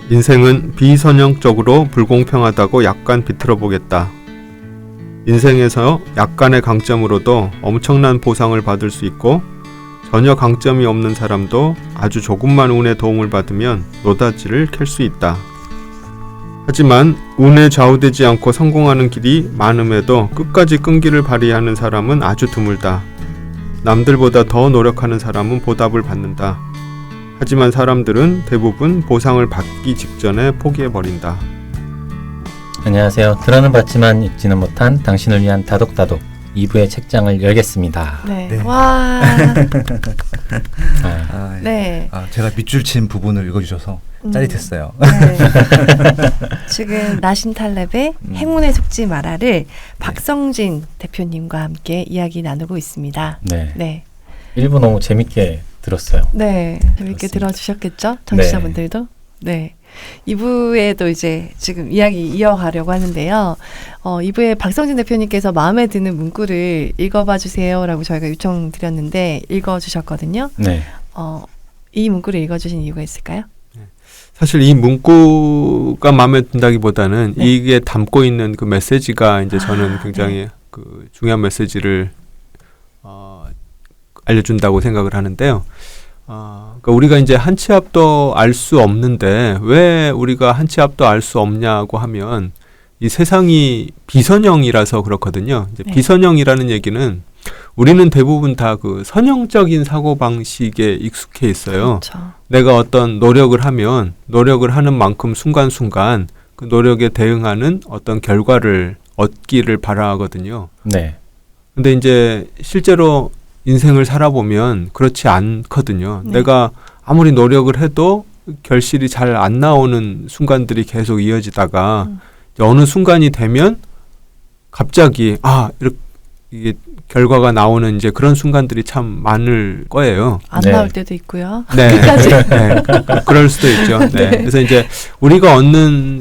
인생은 비선형적으로 불공평하다고 약간 비틀어 보겠다. 인생에서 약간의 강점으로도 엄청난 보상을 받을 수 있고 전혀 강점이 없는 사람도 아주 조금만 운의 도움을 받으면 노다지를 캘 수 있다. 하지만 운에 좌우되지 않고 성공하는 길이 많음에도 끝까지 끈기를 발휘하는 사람은 아주 드물다. 남들보다 더 노력하는 사람은 보답을 받는다. 하지만 사람들은 대부분 보상을 받기 직전에 포기해버린다. 안녕하세요. 들어는 봤지만 읽지는 못한 당신을 위한 다독다독 2부의 책장을 열겠습니다. 네. 네. 와. 네. 네. 제가 밑줄 친 부분을 읽어주셔서 짜릿했어요. 네. 지금 나신탈랩의 행운에 속지 마라를 박성진 대표님과 함께 이야기 나누고 있습니다. 네. 네. 1부 너무 재밌게 들었어요. 네. 재밌게 그렇습니다. 들어주셨겠죠? 청취자분들도? 네. 2부에도 이제 지금 이야기 이어가려고 하는데요. 2부에 박성진 대표님께서 마음에 드는 문구를 읽어봐 주세요라고 저희가 요청드렸는데 읽어주셨거든요. 네. 이 문구를 읽어주신 이유가 있을까요? 사실 이 문구가 마음에 든다기보다는 네. 이게 담고 있는 그 메시지가 이제 저는 굉장히 네. 그 중요한 메시지를 알려준다고 생각을 하는데요. 그러니까 우리가 이제 한 치 앞도 알 수 없는데 왜 우리가 한 치 앞도 알 수 없냐고 하면 이 세상이 비선형이라서 그렇거든요. 이제 네. 비선형이라는 얘기는 우리는 대부분 다 그 선형적인 사고방식에 익숙해 있어요. 그렇죠. 내가 어떤 노력을 하면 노력을 하는 만큼 순간순간 그 노력에 대응하는 어떤 결과를 얻기를 바라거든요. 네. 근데 이제 실제로 인생을 살아보면 그렇지 않거든요. 네. 내가 아무리 노력을 해도 결실이 잘 안 나오는 순간들이 계속 이어지다가 어느 순간이 되면 갑자기 이렇게 이게 결과가 나오는 이제 그런 순간들이 참 많을 거예요. 안 네. 나올 때도 있고요. 네. 끝까지. 네. 그럴 수도 있죠. 네. 네. 그래서 이제 우리가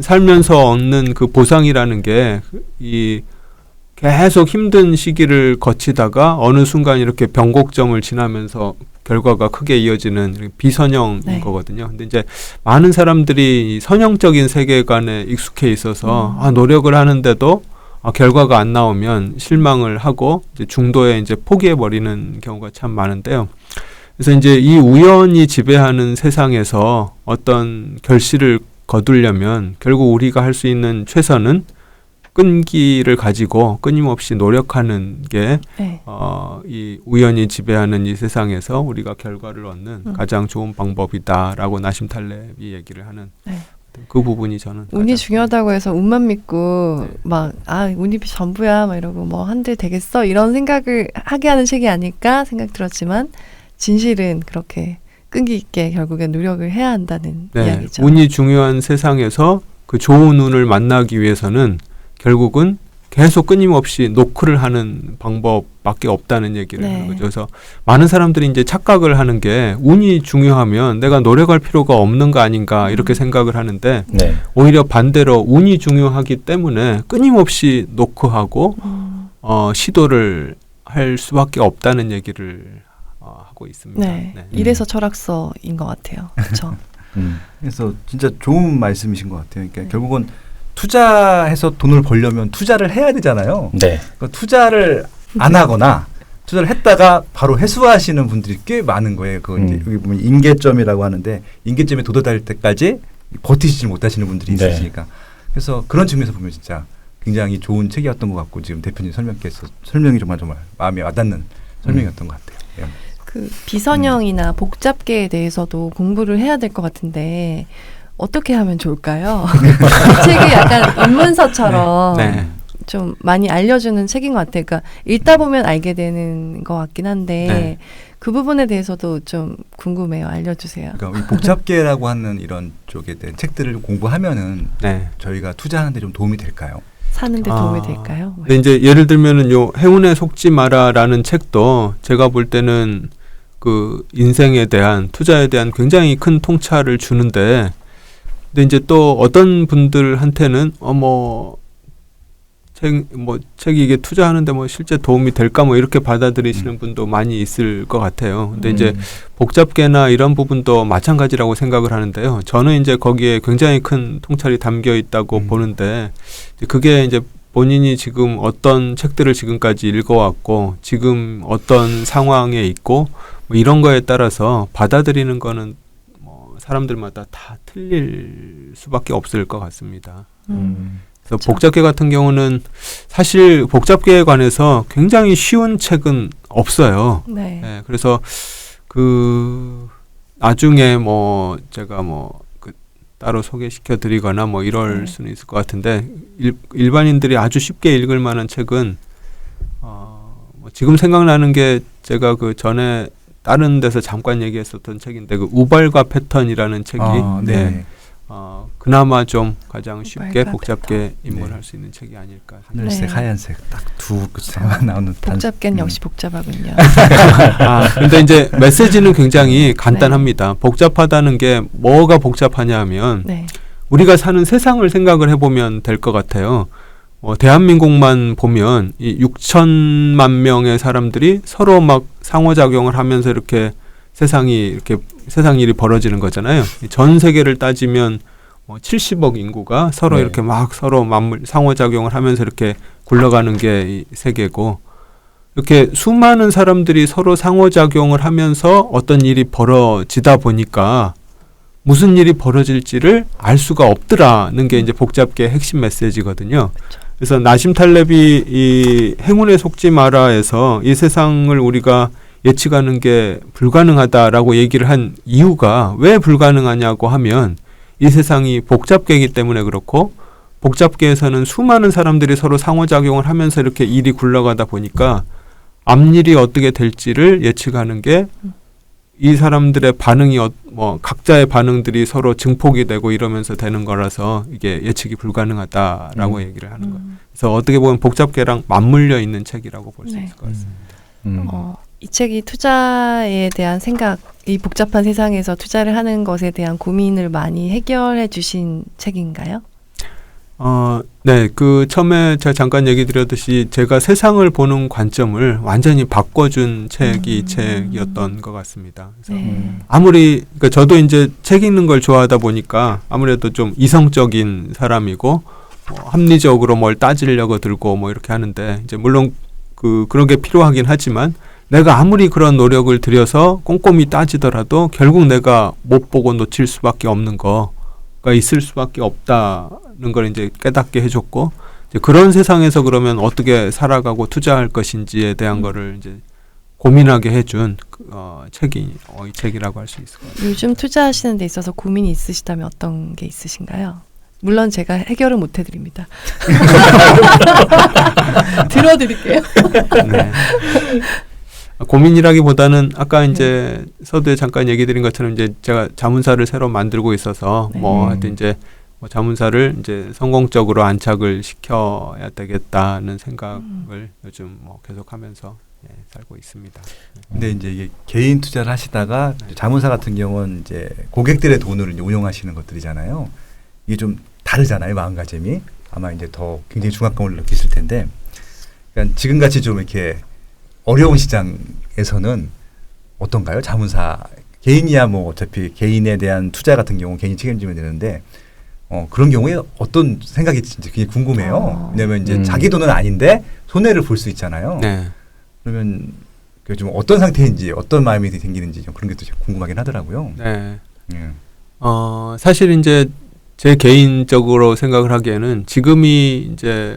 살면서 얻는 그 보상이라는 게 이 계속 힘든 시기를 거치다가 어느 순간 이렇게 변곡점을 지나면서 결과가 크게 이어지는 비선형인 네. 거거든요. 근데 이제 많은 사람들이 이 선형적인 세계관에 익숙해 있어서 노력을 하는데도 결과가 안 나오면 실망을 하고 이제 중도에 이제 포기해 버리는 경우가 참 많은데요. 그래서 이제 이 우연이 지배하는 세상에서 어떤 결실을 거두려면 결국 우리가 할 수 있는 최선은 끈기를 가지고 끊임없이 노력하는 게 네. 이 우연이 지배하는 이 세상에서 우리가 결과를 얻는 가장 좋은 방법이다라고 나심탈랩이 얘기를 하는 네. 그 부분이 저는 운이 가장 중요하다고 해서 운만 믿고 네. 막 운이 전부야 막 이러고 뭐 한들 되겠어 이런 생각을 하게 하는 책이 아닐까 생각 들었지만 진실은 그렇게 끈기 있게 결국엔 노력을 해야 한다는 이야기죠. 운이 중요한 세상에서 그 좋은 운을 만나기 위해서는 결국은 계속 끊임없이 노크를 하는 방법밖에 없다는 얘기를 네. 하는 거죠. 그래서 많은 사람들이 이제 착각을 하는 게 운이 중요하면 내가 노력할 필요가 없는 거 아닌가 이렇게 생각을 하는데 네. 오히려 반대로 운이 중요하기 때문에 끊임없이 노크하고 시도를 할 수밖에 없다는 얘기를 하고 있습니다. 네. 이래서 철학서인 것 같아요. 그렇죠. 그래서 진짜 좋은 말씀이신 것 같아요. 그러니까 결국은 투자해서 돈을 벌려면 투자를 해야 되잖아요. 네. 그러니까 투자를 안 하거나 투자를 했다가 바로 회수하시는 분들이 꽤 많은 거예요. 그거 이제 여기 보면 인계점이라고 하는데 인계점에 도달할 때까지 버티지 못하시는 분들이 네. 있으시니까 그래서 그런 측면에서 보면 진짜 굉장히 좋은 책이었던 것 같고 지금 대표님 설명이 정말 마음에 와닿는 설명이었던 것 같아요. 예. 그 비선형이나 복잡계에 대해서도 공부를 해야 될 것 같은데 어떻게 하면 좋을까요? 이 책이 약간 입문서처럼 네. 좀 많이 알려주는 책인 것 같아요. 그러니까 읽다 보면 알게 되는 것 같긴 한데 네. 그 부분에 대해서도 좀 궁금해요. 알려주세요. 그러니까 이 복잡계라고 하는 이런 쪽에 대한 책들을 공부하면은 네. 저희가 투자하는데 좀 도움이 될까요? 사는데 도움이 될까요? 근데 이제 예를 들면은 요 행운에 속지 마라라는 책도 제가 볼 때는 그 인생에 대한 투자에 대한 굉장히 큰 통찰을 주는데 근데 이제 또 어떤 분들한테는 책이 이게 투자하는데 뭐 실제 도움이 될까 뭐 이렇게 받아들이시는 분도 많이 있을 것 같아요. 근데 이제 복잡계나 이런 부분도 마찬가지라고 생각을 하는데요. 저는 이제 거기에 굉장히 큰 통찰이 담겨 있다고 보는데 그게 이제 본인이 지금 어떤 책들을 지금까지 읽어왔고 지금 어떤 상황에 있고 뭐 이런 거에 따라서 받아들이는 거는 뭐 사람들마다 다 틀릴 수밖에 없을 것 같습니다. 그래서 그렇죠. 복잡계 같은 경우는 사실 복잡계에 관해서 굉장히 쉬운 책은 없어요. 네. 네, 그래서 그 나중에 뭐 제가 뭐 그 따로 소개시켜 드리거나 뭐 이럴 네. 수는 있을 것 같은데 일반인들이 아주 쉽게 읽을 만한 책은 뭐 지금 생각나는 게 제가 그 전에 다른 데서 잠깐 얘기했었던 책인데 그 우발과 패턴이라는 책이 네. 그나마 좀 가장 쉽게 우발과 복잡계 패턴. 입문할 네. 수 있는 책이 아닐까. 하늘색, 네. 하얀색 딱 두 글자만 나오는 복잡계는 역시 복잡하군요. 근데 이제 메시지는 굉장히 간단합니다. 복잡하다는 게 뭐가 복잡하냐면 네. 우리가 사는 세상을 생각을 해보면 될 것 같아요. 대한민국만 보면 이 6천만 명의 사람들이 서로 막 상호작용을 하면서 이렇게 세상 일이 벌어지는 거잖아요. 전 세계를 따지면 70억 인구가 서로 네. 이렇게 막 서로 상호작용을 하면서 이렇게 굴러가는 게 이 세계고 이렇게 수많은 사람들이 서로 상호작용을 하면서 어떤 일이 벌어지다 보니까 무슨 일이 벌어질지를 알 수가 없더라는 게 이제 복잡계의 핵심 메시지거든요. 그래서 나심 탈렙이 이 행운에 속지 마라에서 이 세상을 우리가 예측하는 게 불가능하다라고 얘기를 한 이유가 왜 불가능하냐고 하면 이 세상이 복잡계이기 때문에 그렇고 복잡계에서는 수많은 사람들이 서로 상호작용을 하면서 이렇게 일이 굴러가다 보니까 앞일이 어떻게 될지를 예측하는 게 이 사람들의 반응이 각자의 반응들이 서로 증폭이 되고 이러면서 되는 거라서 이게 예측이 불가능하다라고 얘기를 하는 거예요. 그래서 어떻게 보면 복잡계랑 맞물려 있는 책이라고 볼 수 네. 있을 것 같습니다. 이 책이 투자에 대한 생각, 이 복잡한 세상에서 투자를 하는 것에 대한 고민을 많이 해결해 주신 책인가요? 네, 처음에 제가 잠깐 얘기 드렸듯이 제가 세상을 보는 관점을 완전히 바꿔준 책이 이 책이었던 것 같습니다. 그래서 네. 그러니까 저도 이제 책 읽는 걸 좋아하다 보니까 아무래도 좀 이성적인 사람이고 합리적으로 뭘 따지려고 들고 뭐 이렇게 하는데 이제 물론 그런 게 필요하긴 하지만 내가 아무리 그런 노력을 들여서 꼼꼼히 따지더라도 결국 내가 못 보고 놓칠 수밖에 없는 거가 있을 수밖에 없다는 걸 이제 깨닫게 해줬고 이제 그런 세상에서 그러면 어떻게 살아가고 투자할 것인지에 대한 거를 이제 고민하게 해준 책이 이 책이라고 할 수 있을 것 같아요. 요즘 투자하시는 데 있어서 고민이 있으시다면 어떤 게 있으신가요? 물론 제가 해결을 못 해드립니다. 들어드릴게요. 네. 고민이라기보다는 아까 이제 서두에 잠깐 얘기 드린 것처럼 이제 제가 자문사를 새로 만들고 있어서 네. 하여튼 이제 자문사를 이제 성공적으로 안착을 시켜야 되겠다는 생각을 요즘 계속하면서 살고 있습니다. 근데 이제 이게 개인 투자를 하시다가 자문사 같은 경우는 이제 고객들의 돈을 이제 운용하시는 것들이잖아요. 이게 좀 다르잖아요, 마음가짐이. 아마 이제 더 굉장히 중압감을 느끼실 텐데, 그러니까 지금같이 좀 이렇게 어려운 시장에서는 어떤가요? 자문사 개인이야 뭐 어차피 개인에 대한 투자 같은 경우 개인이 책임지면 되는데 그런 경우에 어떤 생각이 진짜 굉장히 궁금해요. 왜냐하면 이제 자기 돈은 아닌데 손해를 볼 수 있잖아요. 네. 그러면 좀 어떤 상태인지 어떤 마음이 생기는지 좀 그런 게 또 궁금하긴 하더라고요. 네. 예. 사실 이제 제 개인적으로 생각을 하기에는 지금이 이제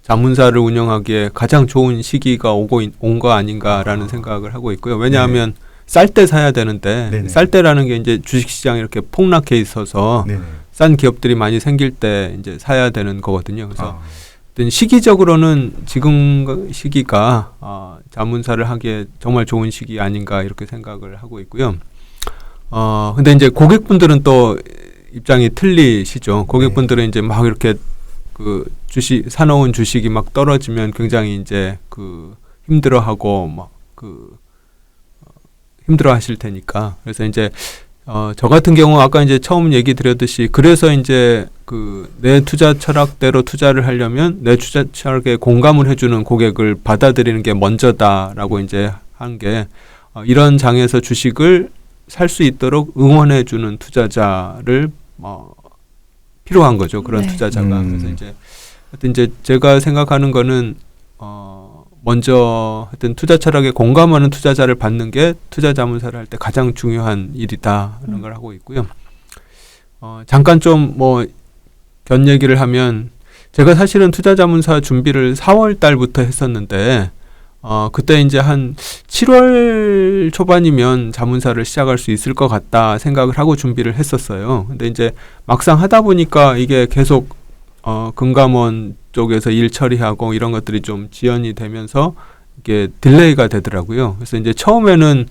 자문사를 운영하기에 가장 좋은 시기가 온 거 아닌가라는 생각을 하고 있고요. 왜냐하면 쌀 때 사야 되는데 네네. 쌀 때라는 게 이제 주식시장이 이렇게 폭락해 있어서 네네. 싼 기업들이 많이 생길 때 이제 사야 되는 거거든요. 그래서 어떤 시기적으로는 지금 시기가 자문사를 하기에 정말 좋은 시기 아닌가 이렇게 생각을 하고 있고요. 근데 이제 고객분들은 또 입장이 틀리시죠. 고객분들은 이제 막 이렇게 사놓은 주식이 막 떨어지면 굉장히 이제 힘들어하고 힘들어하실 테니까. 그래서 이제 저 같은 경우 아까 이제 처음 얘기 드렸듯이 그래서 이제 그 내 투자 철학대로 투자를 하려면 내 투자 철학에 공감을 해주는 고객을 받아들이는 게 먼저다라고 이제 한 게 이런 장에서 주식을 살 수 있도록 응원해주는 투자자를 필요한 거죠. 그런 네. 투자자가. 그래서 이제 하여튼 이제 제가 생각하는 거는 먼저 하여튼 투자 철학에 공감하는 투자자를 받는 게 투자 자문사를 할 때 가장 중요한 일이다 하는 걸 하고 있고요. 잠깐 좀 견 얘기를 하면 제가 사실은 투자 자문사 준비를 4월 달부터 했었는데 그때 이제 한 7월 초반이면 자문사를 시작할 수 있을 것 같다 생각을 하고 준비를 했었어요. 근데 이제 막상 하다 보니까 이게 계속 금감원 쪽에서 일 처리하고 이런 것들이 좀 지연이 되면서 이게 딜레이가 되더라고요. 그래서 이제 처음에는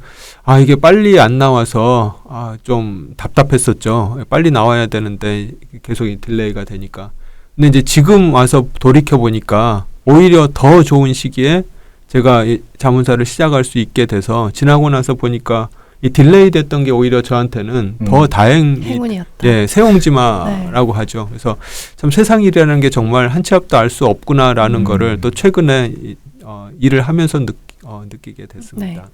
이게 빨리 안 나와서 좀 답답했었죠. 빨리 나와야 되는데 계속 이 딜레이가 되니까. 근데 이제 지금 와서 돌이켜 보니까 오히려 더 좋은 시기에 제가 이 자문사를 시작할 수 있게 돼서 지나고 나서 보니까 이 딜레이 됐던 게 오히려 저한테는 더 행운이었다. 새옹지마라고 하죠. 그래서 참 세상이라는 게 정말 한 치 앞도 알 수 없구나라는 거를 또 최근에 일을 하면서 느끼게 됐습니다.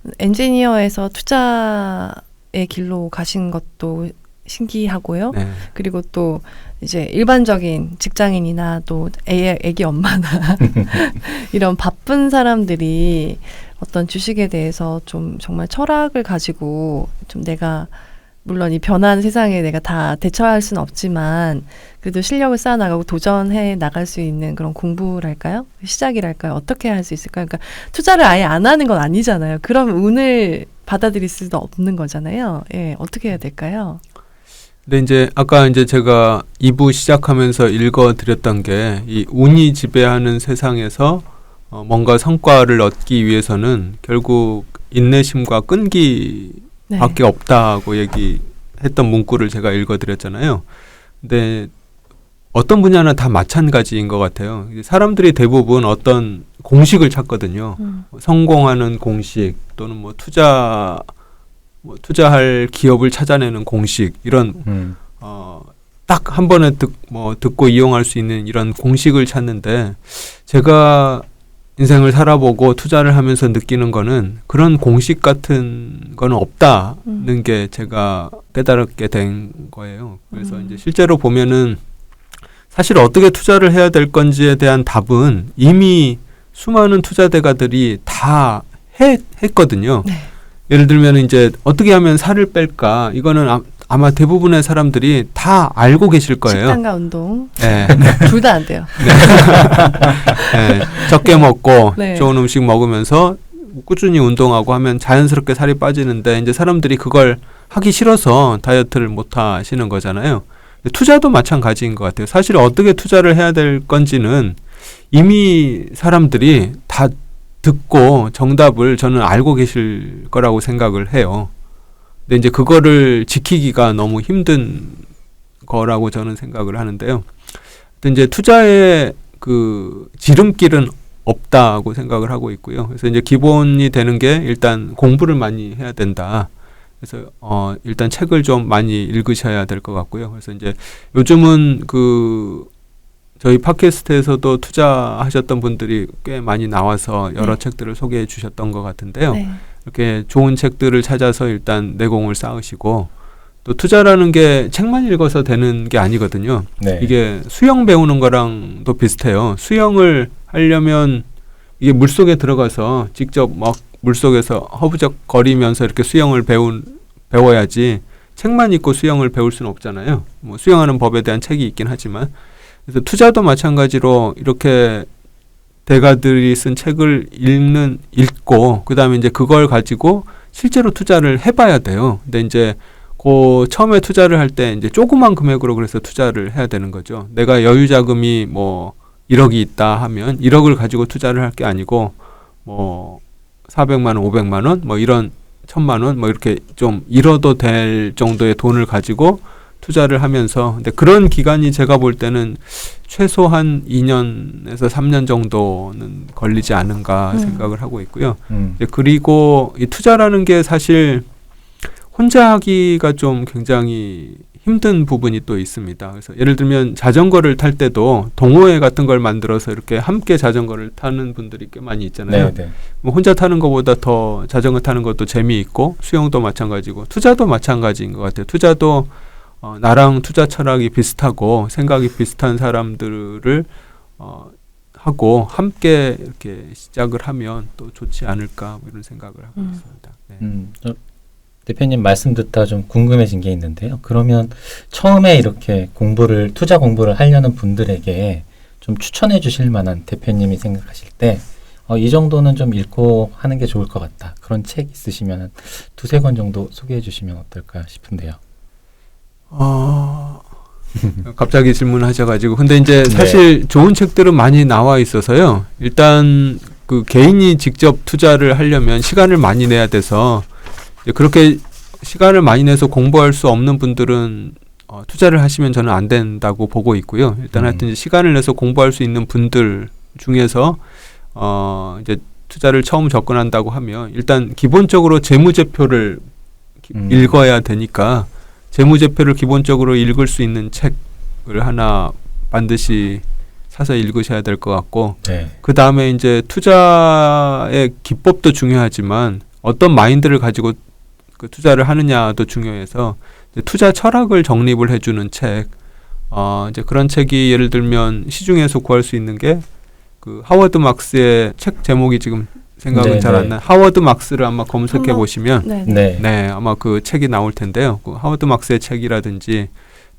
네. 엔지니어에서 투자의 길로 가신 것도 신기하고요. 네. 그리고 또 이제 일반적인 직장인이나 또 애기 엄마나 이런 바쁜 사람들이 어떤 주식에 대해서 좀 정말 철학을 가지고 좀 내가 물론 이 변화하는 세상에 내가 다 대처할 수는 없지만 그래도 실력을 쌓아나가고 도전해 나갈 수 있는 그런 공부랄까요? 시작이랄까요? 어떻게 할 수 있을까요? 그러니까 투자를 아예 안 하는 건 아니잖아요. 그럼 운을 받아들일 수도 없는 거잖아요. 예, 어떻게 해야 될까요? 근데 이제 아까 이제 제가 2부 시작하면서 읽어드렸던 게 이 운이 지배하는 세상에서 뭔가 성과를 얻기 위해서는 결국 인내심과 끈기밖에 없다고 얘기했던 문구를 제가 읽어드렸잖아요. 근데 어떤 분야나 다 마찬가지인 것 같아요. 사람들이 대부분 어떤 공식을 찾거든요. 성공하는 공식 또는 투자할 기업을 찾아내는 공식 이런 딱 한 번에 듣고 이용할 수 있는 이런 공식을 찾는데 제가 인생을 살아보고 투자를 하면서 느끼는 거는 그런 공식 같은 거는 없다는 게 제가 깨달게 된 거예요. 그래서 이제 실제로 보면은 사실 어떻게 투자를 해야 될 건지에 대한 답은 이미 수많은 투자대가들이 다 했거든요. 네. 예를 들면 이제 어떻게 하면 살을 뺄까? 이거는 아마 대부분의 사람들이 다 알고 계실 거예요. 식단과 운동. 네. 둘 다 안 돼요. 네. 적게 먹고 네. 좋은 음식 먹으면서 꾸준히 운동하고 하면 자연스럽게 살이 빠지는데 이제 사람들이 그걸 하기 싫어서 다이어트를 못 하시는 거잖아요. 투자도 마찬가지인 것 같아요. 사실 어떻게 투자를 해야 될 건지는 이미 사람들이 다 듣고 정답을 저는 알고 계실 거라고 생각을 해요. 근데 이제 그거를 지키기가 너무 힘든 거라고 저는 생각을 하는데요. 근데 이제 투자의 그 지름길은 없다고 생각을 하고 있고요. 그래서 이제 기본이 되는 게 일단 공부를 많이 해야 된다. 그래서 일단 책을 좀 많이 읽으셔야 될 것 같고요. 그래서 이제 요즘은 저희 팟캐스트에서도 투자하셨던 분들이 꽤 많이 나와서 여러 책들을 소개해 주셨던 것 같은데요. 네. 이렇게 좋은 책들을 찾아서 일단 내공을 쌓으시고 또 투자라는 게 책만 읽어서 되는 게 아니거든요. 네. 이게 수영 배우는 거랑도 비슷해요. 수영을 하려면 이게 물속에 들어가서 직접 막 물속에서 허부적거리면서 이렇게 수영을 배워야지 책만 읽고 수영을 배울 수는 없잖아요. 뭐 수영하는 법에 대한 책이 있긴 하지만 그래서 투자도 마찬가지로 이렇게 대가들이 쓴 책을 읽고 그다음에 이제 그걸 가지고 실제로 투자를 해봐야 돼요. 근데 이제 처음에 투자를 할 때 이제 조그만 금액으로 그래서 투자를 해야 되는 거죠. 내가 여유 자금이 1억이 있다 하면 1억을 가지고 투자를 할 게 아니고 400만 원, 500만 원, 이런 1000만 원, 이렇게 좀 잃어도 될 정도의 돈을 가지고 투자를 하면서 근데 그런 기간이 제가 볼 때는 최소한 2년에서 3년 정도는 걸리지 않은가 생각을 하고 있고요. 그리고 이 투자라는 게 사실 혼자 하기가 좀 굉장히 힘든 부분이 또 있습니다. 그래서 예를 들면 자전거를 탈 때도 동호회 같은 걸 만들어서 이렇게 함께 자전거를 타는 분들이 꽤 많이 있잖아요. 네. 뭐 혼자 타는 것보다 더 자전거 타는 것도 재미있고 수영도 마찬가지고 투자도 마찬가지인 것 같아요. 투자도 나랑 투자 철학이 비슷하고 생각이 비슷한 사람들을 하고 함께 이렇게 시작을 하면 또 좋지 않을까 뭐 이런 생각을 하고 있습니다. 네. 저 대표님 말씀 듣다 좀 궁금해진 게 있는데요. 그러면 처음에 이렇게 투자 공부를 하려는 분들에게 좀 추천해 주실 만한 대표님이 생각하실 때 이 정도는 좀 읽고 하는 게 좋을 것 같다. 그런 책 있으시면 한 2-3권 정도 소개해 주시면 어떨까 싶은데요. 갑자기 질문하셔가지고 근데 이제 사실 좋은 책들은 많이 나와 있어서요. 일단 그 개인이 직접 투자를 하려면 시간을 많이 내야 돼서 이제 그렇게 시간을 많이 내서 공부할 수 없는 분들은 투자를 하시면 저는 안 된다고 보고 있고요. 일단 하여튼 이제 시간을 내서 공부할 수 있는 분들 중에서 이제 투자를 처음 접근한다고 하면 일단 기본적으로 재무제표를 읽어야 되니까 재무제표를 기본적으로 읽을 수 있는 책을 하나 반드시 사서 읽으셔야 될 것 같고 그 다음에 이제 투자의 기법도 중요하지만 어떤 마인드를 가지고 그 투자를 하느냐도 중요해서 이제 투자 철학을 정립을 해주는 책 이제 그런 책이 예를 들면 시중에서 구할 수 있는 게 그 하워드 막스의 책 제목이 지금 생각은 잘 안 나. 하워드 막스를 아마 검색해 보시면 네, 아마 그 책이 나올 텐데요. 그 하워드 막스의 책이라든지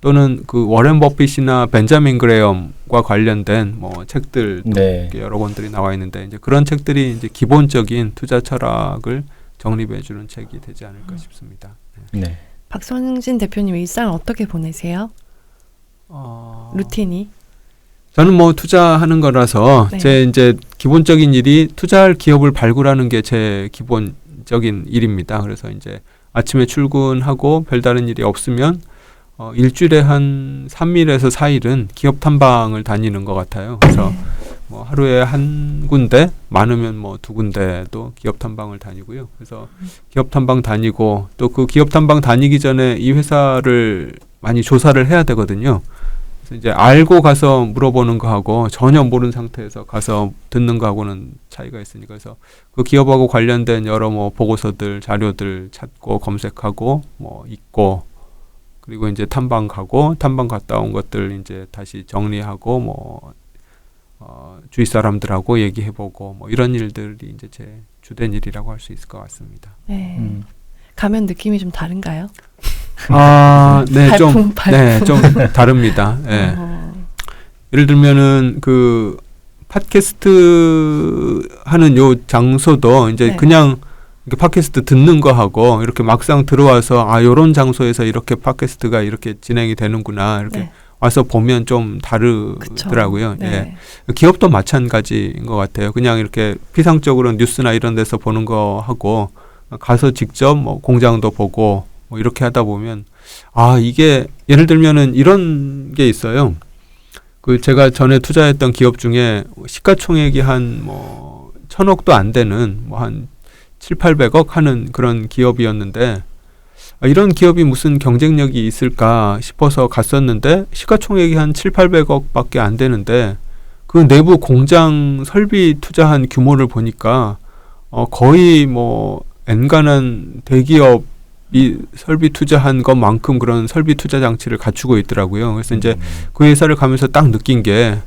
또는 그 워렌 버핏이나 벤자민 그레엄과 관련된 뭐 책들도 여러 권들이 나와 있는데 이제 그런 책들이 이제 기본적인 투자 철학을 정립해 주는 책이 되지 않을까 싶습니다. 네. 박성진 대표님 일상을 어떻게 보내세요? 루틴이? 저는 뭐 투자하는 거라서 제 이제 기본적인 일이 투자할 기업을 발굴하는 게 제 기본적인 일입니다. 그래서 이제 아침에 출근하고 별다른 일이 없으면 일주일에 한 3일에서 4일은 기업 탐방을 다니는 것 같아요. 그래서 뭐 하루에 한 군데, 많으면 뭐 2군데도 기업 탐방을 다니고요. 그래서 기업 탐방 다니고 또 그 기업 탐방 다니기 전에 이 회사를 많이 조사를 해야 되거든요. 그래서 이제 알고 가서 물어보는 거하고 전혀 모르는 상태에서 가서 듣는 거하고는 차이가 있으니까 그래서 그 기업하고 관련된 여러 뭐 보고서들, 자료들 찾고 검색하고 뭐 읽고 그리고 이제 탐방 가고 탐방 갔다 온 것들 이제 다시 정리하고 뭐 주위 사람들하고 얘기해보고 뭐 이런 일들이 이제 제 주된 일이라고 할 수 있을 것 같습니다. 네. 가면 느낌이 좀 다른가요? 네, 좀 다릅니다. 네. 예를 들면은 그 팟캐스트 하는 요 장소도 이제 그냥 이렇게 팟캐스트 듣는 거 하고 이렇게 막상 들어와서 요런 장소에서 이렇게 팟캐스트가 이렇게 진행이 되는구나 이렇게 와서 보면 좀 다르더라고요. 예. 기업도 마찬가지인 것 같아요. 그냥 이렇게 피상적으로 뉴스나 이런 데서 보는 거 하고 가서 직접 뭐 공장도 보고 뭐 이렇게 하다 보면 이게 예를 들면은 이런 게 있어요. 그 제가 전에 투자했던 기업 중에 시가총액이 한 뭐 1,000억도 안 되는 뭐 한 700~800억 하는 그런 기업이었는데 이런 기업이 무슨 경쟁력이 있을까 싶어서 갔었는데 시가총액이 한 700~800억밖에 안 되는데 그 내부 공장 설비 투자한 규모를 보니까 거의 뭐 엔간한 대기업이 설비 투자한 것만큼 그런 설비 투자 장치를 갖추고 있더라고요. 그래서 이제 그 회사를 가면서 딱 느낀 게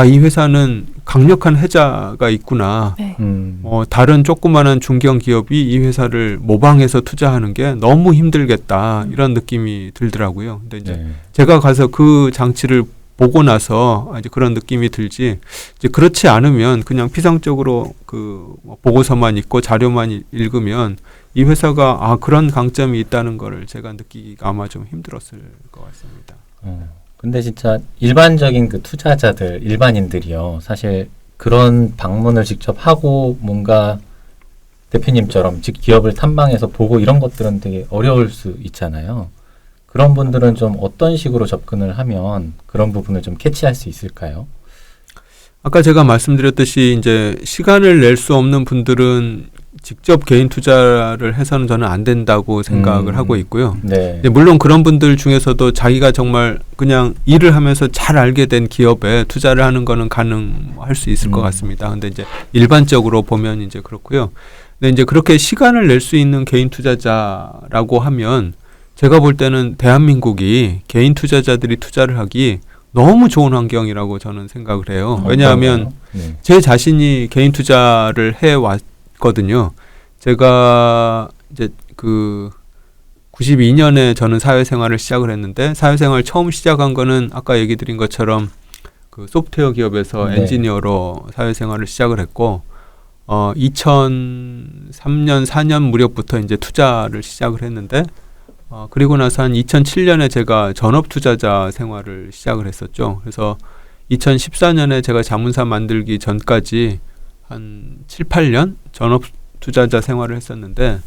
이 회사는 강력한 해자가 있구나. 다른 조그마한 중견 기업이 이 회사를 모방해서 투자하는 게 너무 힘들겠다. 이런 느낌이 들더라고요. 근데 이제 제가 가서 그 장치를 보고 나서 이제 그런 느낌이 들지. 이제 그렇지 않으면 그냥 피상적으로 그 보고서만 읽고 자료만 읽으면 이 회사가 그런 강점이 있다는 거를 제가 느끼기가 아마 좀 힘들었을 것 같습니다. 근데 진짜 일반적인 그 투자자들, 일반인들이요. 사실 그런 방문을 직접 하고 뭔가 대표님처럼 즉 기업을 탐방해서 보고 이런 것들은 되게 어려울 수 있잖아요. 그런 분들은 좀 어떤 식으로 접근을 하면 그런 부분을 좀 캐치할 수 있을까요? 아까 제가 말씀드렸듯이 이제 시간을 낼 수 없는 분들은 직접 개인 투자를 해서는 저는 안 된다고 생각을 하고 있고요. 네. 근데 물론 그런 분들 중에서도 자기가 정말 그냥 일을 하면서 잘 알게 된 기업에 투자를 하는 거는 가능할 수 있을 것 같습니다. 근데 이제 일반적으로 보면 이제 그렇고요. 근데 이제 그렇게 시간을 낼 수 있는 개인 투자자라고 하면 제가 볼 때는 대한민국이 개인 투자자들이 투자를 하기 너무 좋은 환경이라고 저는 생각을 해요. 왜냐하면 네. 제 자신이 개인 투자를 해 왔거든요. 제가 이제 그 92년에 저는 사회생활을 시작을 했는데 사회생활 처음 시작한 거는 아까 얘기 드린 것처럼 그 소프트웨어 기업에서 네. 엔지니어로 사회생활을 시작을 했고 2003년 4년 무렵부터 이제 투자를 시작을 했는데 그리고 나서 한 2007년에 제가 전업 투자자 생활을 시작을 했었죠. 그래서 2014년에 제가 자문사 만들기 전까지 한 7, 8년 전업 투자자 생활을 했었는데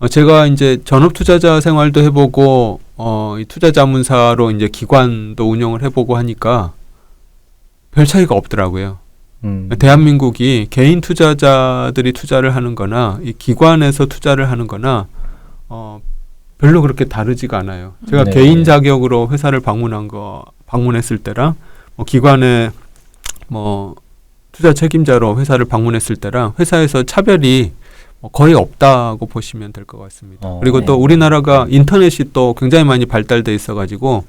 제가 이제 전업 투자자 생활도 해보고 이 투자 자문사로 이제 기관도 운영을 해보고 하니까 별 차이가 없더라고요. 대한민국이 개인 투자자들이 투자를 하는 거나 이 기관에서 투자를 하는 거나 별로 그렇게 다르지가 않아요. 제가 네. 개인 자격으로 회사를 방문했을 때랑 기관의 투자 책임자로 회사를 방문했을 때랑 회사에서 차별이 거의 없다고 보시면 될 것 같습니다. 그리고 또 네. 우리나라가 인터넷이 또 굉장히 많이 발달돼 있어가지고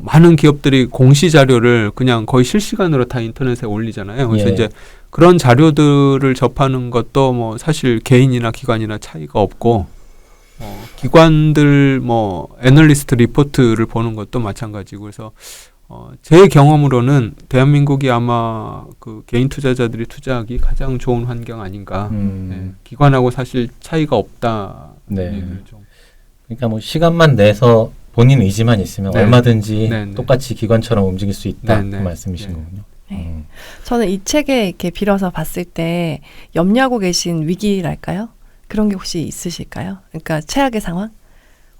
많은 기업들이 공시 자료를 그냥 거의 실시간으로 다 인터넷에 올리잖아요. 그래서 예. 이제 그런 자료들을 접하는 것도 사실 개인이나 기관이나 차이가 없고 기관들 애널리스트 리포트를 보는 것도 마찬가지고 그래서 제 경험으로는 대한민국이 아마 그 개인 투자자들이 투자하기 가장 좋은 환경 아닌가. 네, 기관하고 사실 차이가 없다. 네. 얘기를 좀. 그러니까 뭐 시간만 내서 본인 의지만 있으면 네. 얼마든지 네, 네. 똑같이 기관처럼 움직일 수 있다. 네, 네. 그 말씀이신 네. 거군요. 네. 저는 이 책에 이렇게 빌어서 봤을 때 염려하고 계신 위기랄까요? 그런 게 혹시 있으실까요? 그러니까 최악의 상황?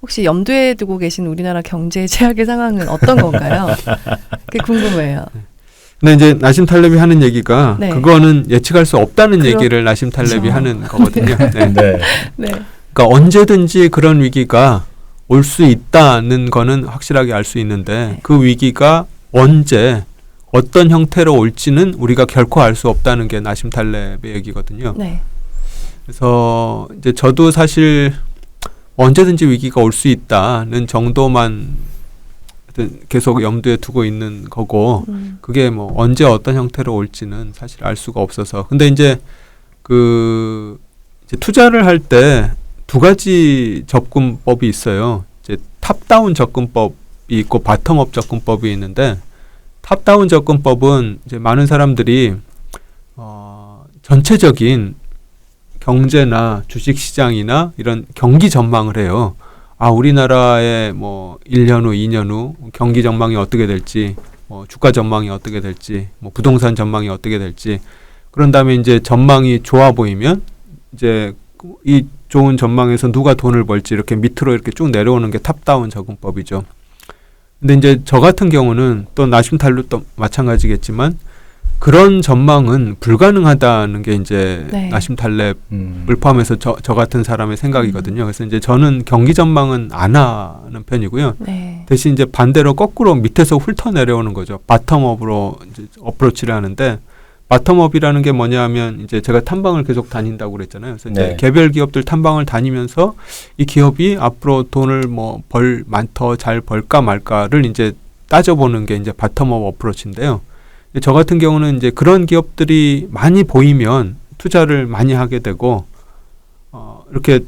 혹시 염두에 두고 계신 우리나라 경제의 최악의 상황은 어떤 건가요? 그게 궁금해요. 근데 이제 나심 탈렙이 하는 얘기가 네. 그거는 예측할 수 없다는 그렇죠. 얘기를 나심 탈렙이 하는 거거든요. 네. 네. 네. 그러니까 언제든지 그런 위기가 올 수 있다는 거는 확실하게 알 수 있는데 네. 그 위기가 언제 어떤 형태로 올지는 우리가 결코 알 수 없다는 게 나심 탈렙의 얘기거든요. 네. 그래서 이제 저도 사실 언제든지 위기가 올 수 있다는 정도만 계속 염두에 두고 있는 거고 그게 언제 어떤 형태로 올지는 사실 알 수가 없어서 근데 이제 이제 투자를 할 때 두 가지 접근법이 있어요. 이제 탑다운 접근법이 있고 바텀업 접근법이 있는데 탑다운 접근법은 이제 많은 사람들이 전체적인 경제나 주식 시장이나 이런 경기 전망을 해요. 우리나라의 1년 후, 2년 후 경기 전망이 어떻게 될지, 주가 전망이 어떻게 될지, 부동산 전망이 어떻게 될지. 그런 다음에 이제 전망이 좋아 보이면 이제 이 좋은 전망에서 누가 돈을 벌지 이렇게 밑으로 이렇게 쭉 내려오는 게 탑다운 접근법이죠. 근데 이제 저 같은 경우는 또 나심 탈렙도 마찬가지겠지만 그런 전망은 불가능하다는 게 이제 네. 나심 탈렙을 포함해서 저 같은 사람의 생각이거든요. 그래서 이제 저는 경기 전망은 안 하는 편이고요. 네. 대신 이제 반대로 거꾸로 밑에서 훑어 내려오는 거죠. 바텀업으로 이제 어프로치를 하는데 바텀업이라는 게 뭐냐면 이제 제가 탐방을 계속 다닌다고 그랬잖아요. 그래서 이제 네. 개별 기업들 탐방을 다니면서 이 기업이 앞으로 돈을 더 잘 벌까 말까를 이제 따져보는 게 이제 바텀업 어프로치인데요. 저 같은 경우는 이제 그런 기업들이 많이 보이면 투자를 많이 하게 되고 이렇게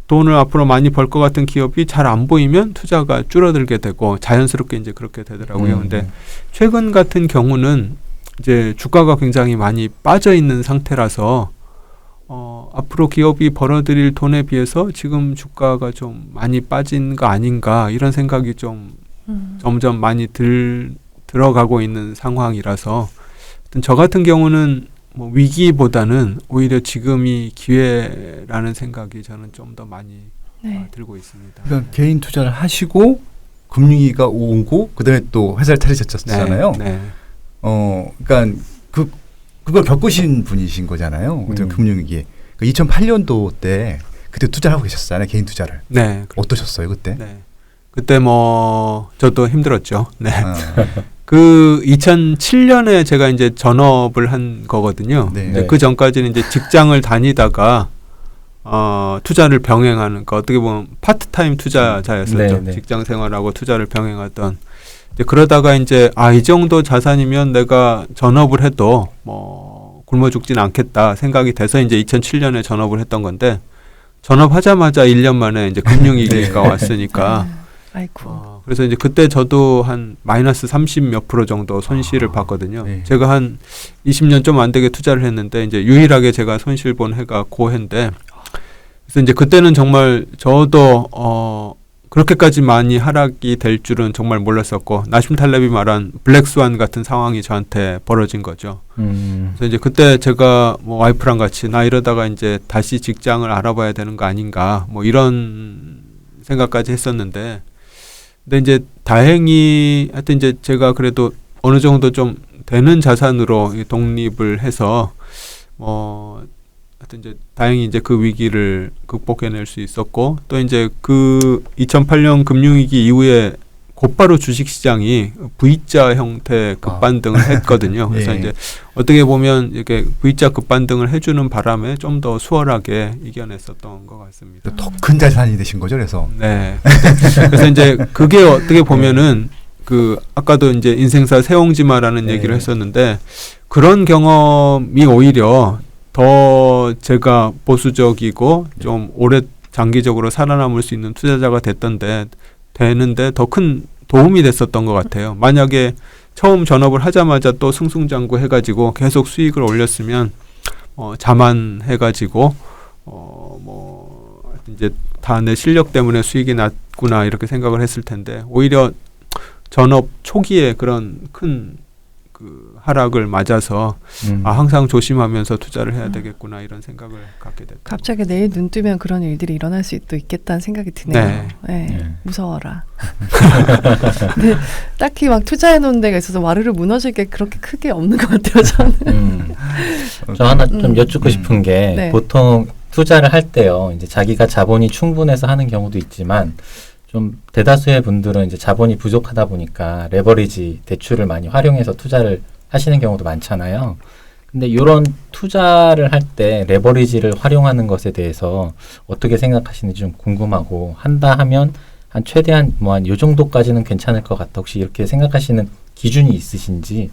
돈을 앞으로 많이 벌 것 같은 기업이 잘 안 보이면 투자가 줄어들게 되고 자연스럽게 이제 그렇게 되더라고요. 근데 최근 같은 경우는 이제 주가가 굉장히 많이 빠져 있는 상태라서 앞으로 기업이 벌어들일 돈에 비해서 지금 주가가 좀 많이 빠진 거 아닌가 이런 생각이 좀 점점 많이 들어가고 있는 상황이라서 저 같은 경우는 위기보다는 오히려 지금이 기회라는 생각이 저는 좀 더 많이 네. 들고 있습니다. 그러니까 개인 투자를 하시고 금융위기가 오고 그다음에 또 회사를 차리셨잖아요. 네. 그러니까 그걸 겪으신 분이신 거잖아요. 금융위기. 그 2008년도 때 그때 투자를 하고 계셨잖아요. 개인 투자를. 네. 어떠셨어요 그때? 네. 그때 뭐 저도 힘들었죠. 네. 아, 그 2007년에 제가 이제 전업을 한 거거든요. 네. 네. 그 전까지는 이제 직장을 다니다가 투자를 병행하는, 그 어떻게 보면 파트타임 투자자였었죠. 네, 네. 직장 생활하고 투자를 병행하던. 이제 그러다가 이제 이 정도 자산이면 내가 전업을 해도 뭐 굶어 죽진 않겠다 생각이 돼서 이제 2007년에 전업을 했던 건데, 전업하자마자 1년 만에 이제 금융위기가 왔으니까 아이고. 그래서 이제 그때 저도 한 마이너스 30 몇 프로 정도 손실을 봤거든요. 네. 제가 한 20년 좀 안 되게 투자를 했는데 이제 유일하게 제가 손실 본 해가 그 해인데, 그래서 이제 그때는 정말 저도 그렇게까지 많이 하락이 될 줄은 정말 몰랐었고, 나심 탈렙이 말한 블랙스완 같은 상황이 저한테 벌어진 거죠. 그래서 이제 그때 제가 뭐 와이프랑 같이 나 이러다가 이제 다시 직장을 알아봐야 되는 거 아닌가 뭐 이런 생각까지 했었는데, 근데 이제 다행히 하여튼 이제 제가 그래도 어느 정도 좀 되는 자산으로 독립을 해서 하여튼 이제 다행히 이제 그 위기를 극복해낼 수 있었고, 또 이제 그 2008년 금융위기 이후에 곧바로 주식시장이 V자 형태 급반등을 했거든요. 그래서 예. 이제 어떻게 보면 이렇게 V자 급반등을 해주는 바람에 좀 더 수월하게 이겨냈었던 것 같습니다. 더 큰 자산이 되신 거죠, 그래서. 네. 그래서 이제 그게 어떻게 보면은 그 아까도 이제 인생사 세옹지마라는 네. 얘기를 했었는데, 그런 경험이 오히려 더 제가 보수적이고 좀 오래 장기적으로 살아남을 수 있는 투자자가 되는데 더 큰 도움이 됐었던 것 같아요. 만약에 처음 전업을 하자마자 또 승승장구 해가지고 계속 수익을 올렸으면 자만해가지고 이제 다 내 실력 때문에 수익이 났구나 이렇게 생각을 했을 텐데, 오히려 전업 초기에 그런 큰 그 하락을 맞아서 항상 조심하면서 투자를 해야 되겠구나 이런 생각을 갖게 됐다. 갑자기 내일 눈 뜨면 그런 일들이 일어날 수도 있겠다는 생각이 드네요. 네. 네. 무서워라. 근데 딱히 막 투자해 놓은 데가 있어서 와르르 무너질 게 그렇게 크게 없는 것 같아요, 저는. 저 하나 좀 여쭙고 싶은 게, 네. 보통 투자를 할 때요, 이제 자기가 자본이 충분해서 하는 경우도 있지만, 좀 대다수의 분들은 이제 자본이 부족하다 보니까 레버리지 대출을 많이 활용해서 투자를 하시는 경우도 많잖아요. 근데 이런 투자를 할 때 레버리지를 활용하는 것에 대해서 어떻게 생각하시는지 좀 궁금하고, 한다 하면 한 최대한 뭐 한 요 정도까지는 괜찮을 것 같다, 혹시 이렇게 생각하시는 기준이 있으신지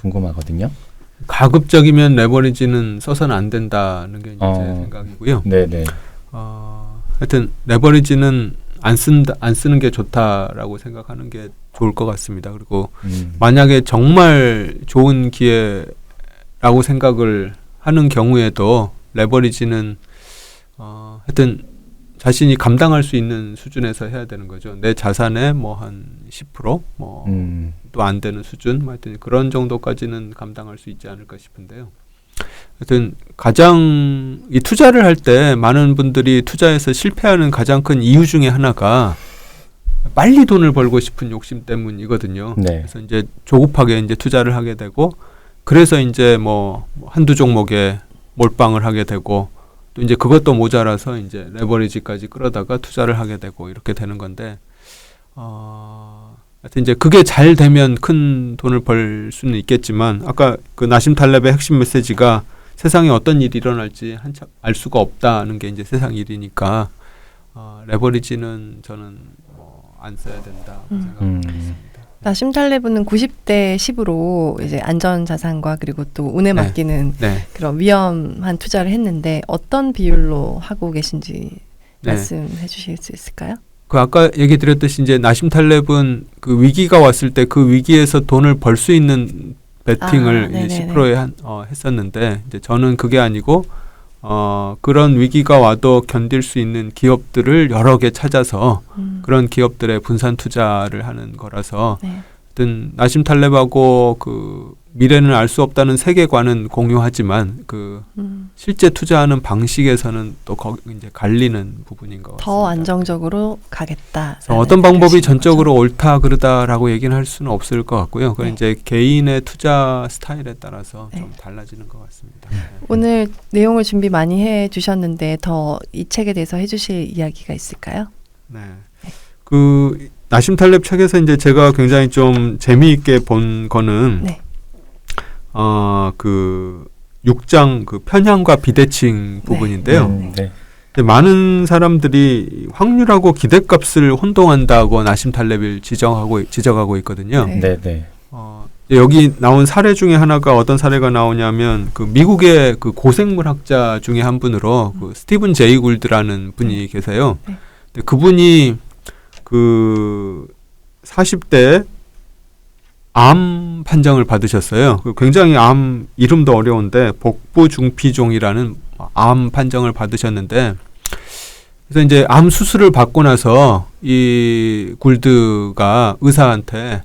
궁금하거든요. 가급적이면 레버리지는 써서는 안 된다는 게 이제 제 생각이고요. 네네. 하여튼 레버리지는 안 쓰는 게 좋다라고 생각하는 게 좋을 것 같습니다. 그리고 만약에 정말 좋은 기회라고 생각을 하는 경우에도 레버리지는 하여튼 자신이 감당할 수 있는 수준에서 해야 되는 거죠. 내 자산의 뭐 한 10% 또 안 되는 수준, 하여튼 그런 정도까지는 감당할 수 있지 않을까 싶은데요. 하여튼 가장 이 투자를 할 때 많은 분들이 투자에서 실패하는 가장 큰 이유 중에 하나가 빨리 돈을 벌고 싶은 욕심 때문이거든요. 네. 그래서 이제 조급하게 이제 투자를 하게 되고, 그래서 이제 뭐 한두 종목에 몰빵을 하게 되고, 또 이제 그것도 모자라서 이제 레버리지까지 끌어다가 투자를 하게 되고 이렇게 되는 건데, 하여튼 이제 그게 잘 되면 큰 돈을 벌 수는 있겠지만, 아까 그 나심 탈렙의 핵심 메시지가 세상에 어떤 일이 일어날지 한참 알 수가 없다는 게 이제 세상 일이니까 레버리지는 저는 안 써야 된다 생각합니다. 나심 탈레브는 90대 10으로 이제 안전 자산과 그리고 또 운에 맡기는 네. 그런 위험한 투자를 했는데, 어떤 비율로 하고 계신지 말씀해 주실 수 있을까요? 그 아까 얘기 드렸듯이 이제 나심 탈렙은 그 위기가 왔을 때 그 위기에서 돈을 벌 수 있는 베팅을 10%에 했었는데, 이제 저는 그게 아니고 그런 위기가 와도 견딜 수 있는 기업들을 여러 개 찾아서 그런 기업들의 분산 투자를 하는 거라서, 하여튼 나심 탈렙하고 그 미래는 알 수 없다는 세계관은 공유하지만 그 실제 투자하는 방식에서는 또 이제 갈리는 부분인 것 같습니다. 더 안정적으로 가겠다. 어떤 방법이 전적으로 옳다 그르다라고 얘기는 할 수는 없을 것 같고요. 그건 네. 이제 개인의 투자 스타일에 따라서 네. 좀 달라지는 것 같습니다. 오늘 내용을 준비 많이 해주셨는데 더 이 책에 대해서 해주실 이야기가 있을까요? 네. 그 나심 탈렙 책에서 이제 제가 굉장히 좀 재미있게 본 거는 네. 그 6장 그 편향과 비대칭 부분인데요. 네. 근데 많은 사람들이 확률하고 기대값을 혼동한다고 나심 탈렙을 지적하고 있거든요. 네. 네. 네. 여기 나온 사례 중에 하나가 어떤 사례가 나오냐면 그 미국의 그 고생물학자 중에 한 분으로 그 스티븐 제이 굴드라는 분이 계세요. 네. 근데 그분이 그 40대 암 판정을 받으셨어요. 그 굉장히 암 이름도 어려운데 복부중피종이라는 암 판정을 받으셨는데 그래서 이제 암 수술을 받고 나서 이 굴드가 의사한테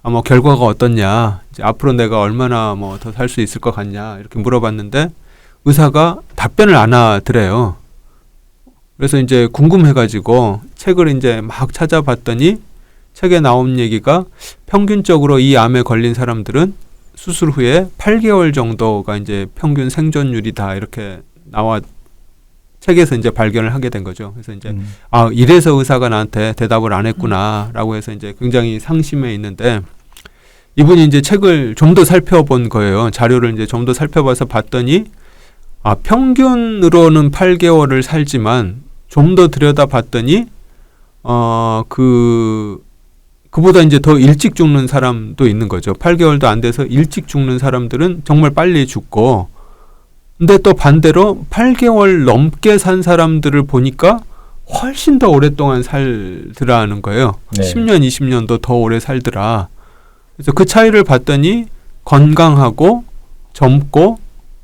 뭐 결과가 어떻냐, 이제 앞으로 내가 얼마나 뭐 더 살 수 있을 것 같냐 이렇게 물어봤는데 의사가 답변을 안 하더래요. 그래서 이제 궁금해가지고 책을 이제 막 찾아봤더니 책에 나온 얘기가 평균적으로 이 암에 걸린 사람들은 수술 후에 8개월 정도가 이제 평균 생존율이다 이렇게 나와 책에서 이제 발견을 하게 된 거죠. 그래서 이제 이래서 의사가 나한테 대답을 안 했구나라고 해서 이제 굉장히 상심해 있는데 이분이 이제 책을 좀 더 살펴본 거예요. 자료를 이제 좀 더 살펴봐서 봤더니 평균으로는 8개월을 살지만 좀 더 들여다봤더니 그보다 이제 더 일찍 죽는 사람도 있는 거죠. 8개월도 안 돼서 일찍 죽는 사람들은 정말 빨리 죽고, 근데 또 반대로 8개월 넘게 산 사람들을 보니까 훨씬 더 오랫동안 살더라는 거예요. 네. 10년, 20년도 더 오래 살더라. 그래서 그 차이를 봤더니 건강하고 젊고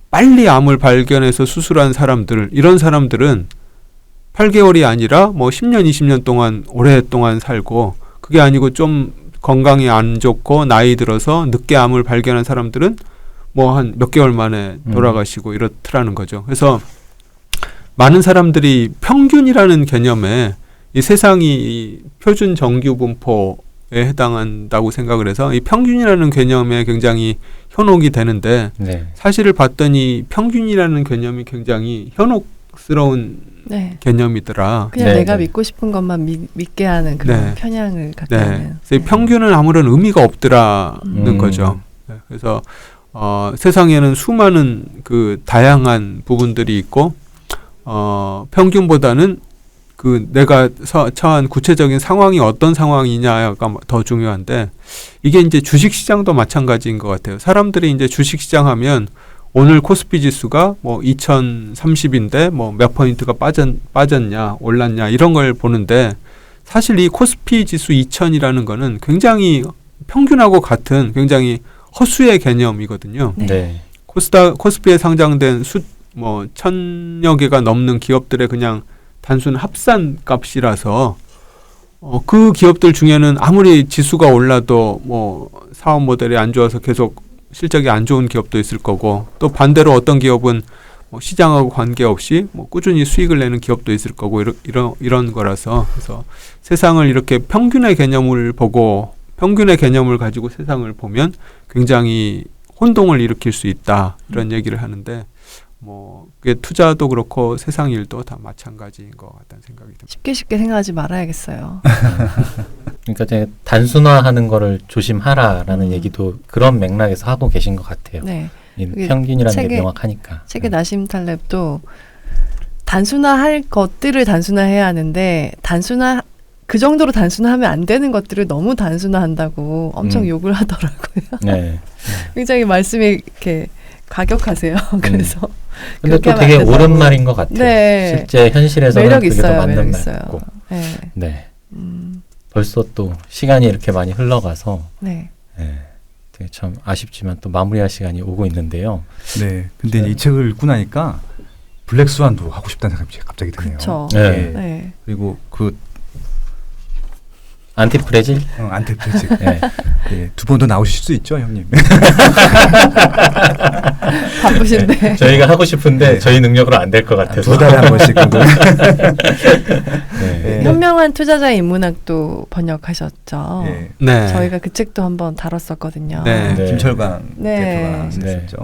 빨리 암을 발견해서 수술한 사람들, 이런 사람들은 8개월이 아니라 뭐 10년, 20년 동안 오랫동안 살고, 그게 아니고 좀 건강이 안 좋고 나이 들어서 늦게 암을 발견한 사람들은 뭐 한 몇 개월 만에 돌아가시고 이렇더라는 거죠. 그래서 많은 사람들이 평균이라는 개념에 이 세상이 이 표준 정규 분포에 해당한다고 생각을 해서 이 평균이라는 개념에 굉장히 현혹이 되는데 네. 사실을 봤더니 평균이라는 개념이 굉장히 현혹스러운 네. 개념이더라. 그냥 네, 내가 네. 믿고 싶은 것만 믿게 하는 그런 네. 편향을 갖게 네. 하는. 그래서 이 평균은 아무런 의미가 없더라는 거죠. 네. 그래서 세상에는 수많은 그 다양한 부분들이 있고 평균보다는 그 내가 처한 구체적인 상황이 어떤 상황이냐가 더 중요한데, 이게 이제 주식시장도 마찬가지인 것 같아요. 사람들이 이제 주식시장 하면 오늘 코스피 지수가 뭐 2030인데 뭐 몇 포인트가 빠졌냐 올랐냐 이런 걸 보는데, 사실 이 코스피 지수 2000이라는 거는 굉장히 평균하고 같은 굉장히 허수의 개념이거든요. 네. 네. 코스피에 상장된 뭐 1000여 개가 넘는 기업들의 그냥 단순 합산 값이라서 그 기업들 중에는 아무리 지수가 올라도 뭐 사업 모델이 안 좋아서 계속 실적이 안 좋은 기업도 있을 거고, 또 반대로 어떤 기업은 뭐 시장하고 관계없이 뭐 꾸준히 수익을 내는 기업도 있을 거고 이런 거라서, 그래서 세상을 이렇게 평균의 개념을 보고 평균의 개념을 가지고 세상을 보면 굉장히 혼동을 일으킬 수 있다 이런 얘기를 하는데, 뭐 그게 투자도 그렇고 세상 일도 다 마찬가지인 것 같다는 생각이 듭니다. 쉽게 생각하지 말아야겠어요. 그러니까 제가 단순화하는 거를 조심하라라는 얘기도 그런 맥락에서 하고 계신 것 같아요. 네. 이 그게 평균이라는 게 책에- 명확하니까. 책의 나심 탈렙도 단순화할 것들을 단순화해야 하는데 그 정도로 단순화하면 안 되는 것들을 너무 단순화한다고 엄청 욕을 하더라고요. 네. 굉장히 말씀이 이렇게 과격하세요. 그래서 근데 그렇게 또 하면 되게 안 된다고. 옳은 말인 것 같아요. 네. 실제 현실에서는 매력 그게 더 있어요. 맞는 매력 말 있어요. 같고. 네. 네. 벌써 또 시간이 이렇게 많이 흘러가서 네. 네. 되게 참 아쉽지만 또 마무리할 시간이 오고 있는데요. 네. 근데 이제 이 책을 읽고 나니까 블랙스완도 하고 싶다는 생각이 갑자기 드네요. 그렇죠. 네. 네. 네. 그리고 그 안티프레질? 안티프레질. 네. 예, 두 번 더 나오실 수 있죠, 형님. 바쁘신데. 네. 저희가 하고 싶은데 네. 저희 능력으로 안 될 것 같아서. 두 달에 한 번씩 정도. 네. 네. 현명한 투자자의 인문학도 번역하셨죠. 예. 네. 저희가 그 책도 한번 다뤘었거든요. 네. 네. 김철광 네. 대표가 네. 썼죠.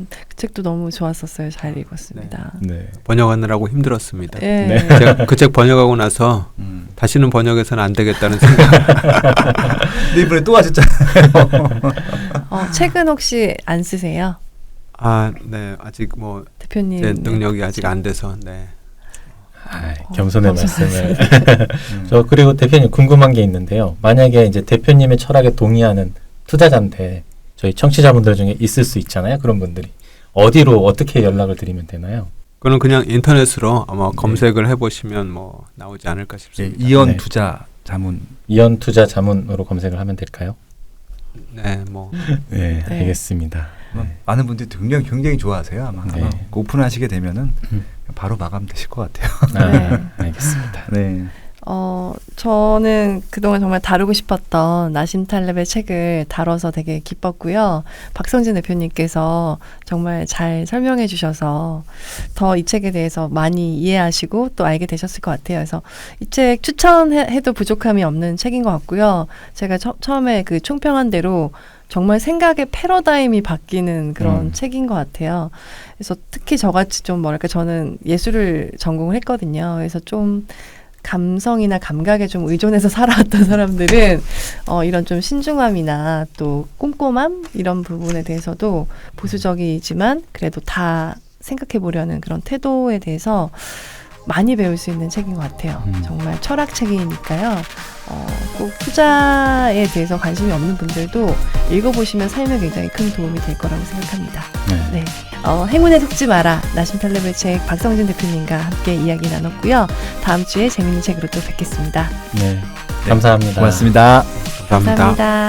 그 책도 너무 좋았었어요. 잘 읽었습니다. 네. 번역하느라고 힘들었습니다. 예. 네. 제가 그 책 번역하고 나서 다시는 번역해서는 안 되겠다는 생각. 근데 이번에 또 하셨잖아요. 책은 혹시 안 쓰세요? 아, 네. 아직 뭐 대표님. 제 능력이 아직 안 돼서. 네. 아, 겸손의 겸손하세요. 말씀을. 저 그리고 대표님 궁금한 게 있는데요. 만약에 이제 대표님의 철학에 동의하는 투자자인데 저희 청취자분들 중에 있을 수 있잖아요. 그런 분들이 어디로 어떻게 연락을 드리면 되나요? 그거는 그냥 인터넷으로 아마 네. 검색을 해보시면 뭐 나오지 않을까 예, 싶습니다. 이연 네. 투자 자문. 이연 투자 자문으로 검색을 하면 될까요? 네, 뭐 네, 네. 알겠습니다. 많은 분들이 굉장히 좋아하세요. 아마 네. 오픈하시게 되면은 음. 바로 마감되실 것 같아요. 아, 네. 알겠습니다. 네. 저는 그동안 정말 다루고 싶었던 나심 탈렙의 책을 다뤄서 되게 기뻤고요. 박성진 대표님께서 정말 잘 설명해 주셔서 더 이 책에 대해서 많이 이해하시고 또 알게 되셨을 것 같아요. 그래서 이 책 추천해도 부족함이 없는 책인 것 같고요. 제가 처음에 그 총평한 대로 정말 생각의 패러다임이 바뀌는 그런 책인 것 같아요. 그래서 특히 저같이 좀 뭐랄까 저는 예술을 전공을 했거든요. 그래서 좀 감성이나 감각에 좀 의존해서 살아왔던 사람들은 이런 좀 신중함이나 또 꼼꼼함 이런 부분에 대해서도 보수적이지만 그래도 다 생각해 보려는 그런 태도에 대해서 많이 배울 수 있는 책인 것 같아요. 정말 철학책이니까요. 꼭 투자에 대해서 관심이 없는 분들도 읽어보시면 삶에 굉장히 큰 도움이 될 거라고 생각합니다. 네. 네. 행운에 속지 마라. 나심 탈렙의 책 박성진 대표님과 함께 이야기 나눴고요. 다음 주에 재밌는 책으로 또 뵙겠습니다. 네. 감사합니다. 고맙습니다. 감사합니다. 감사합니다.